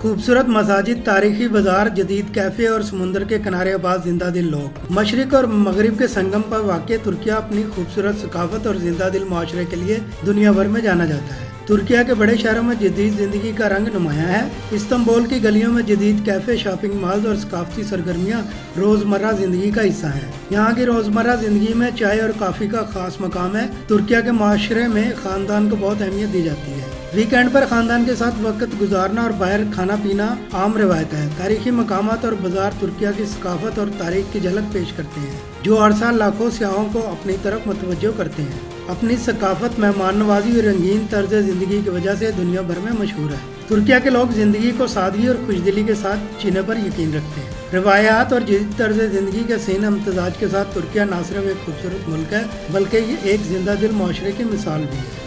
खूबसूरत मसाजिद, तारीखी बाजार, जदीद कैफे और समुद्र के किनारे आबाद जिंदा दिल लोग। मशरिक और मगरिब के संगम पर वाक़ तुर्किया अपनी खूबसूरत सकाफत और जिंदा दिल माशरे के लिए दुनिया भर में जाना जाता है। तुर्किया के बड़े शहरों में जदीद जिंदगी का रंग नुमाया है। इस्तांबुल की गलियों में जदीद कैफे, शॉपिंग मॉल्स और सकाफती सरगर्मियाँ रोजमर्रा जिंदगी का हिस्सा हैं। यहाँ की रोजमर्रा जिंदगी में चाय और कॉफी का खास मकाम है। तुर्किया के माशरे में खानदान को बहुत अहमियत दी जाती है। वीकेंड पर खानदान के साथ वक्त गुजारना और बाहर खाना पीना आम रवायत है। तारीखी मकामात और बाजार तुर्किया की सकाफत और तारीख की झलक पेश करते हैं, जो हर साल लाखों सयाहों को अपनी तरफ मुतवज्जो करते हैं। अपनी सकाफत, मेहमान नवाजी और रंगीन तर्ज जिंदगी की वजह से दुनिया भर में मशहूर है। तुर्किया के लोग जिंदगी को सादगी और खुशदिली के साथ जीने पर यकीन रखते हैं। रवायात और जदीद तर्ज जिंदगी के सीन इम्तजाज के साथ तुर्किया न सिर्फ एक खूबसूरत मुल्क है, बल्कि ये एक जिंदा दिल माशरे की मिसाल भी है।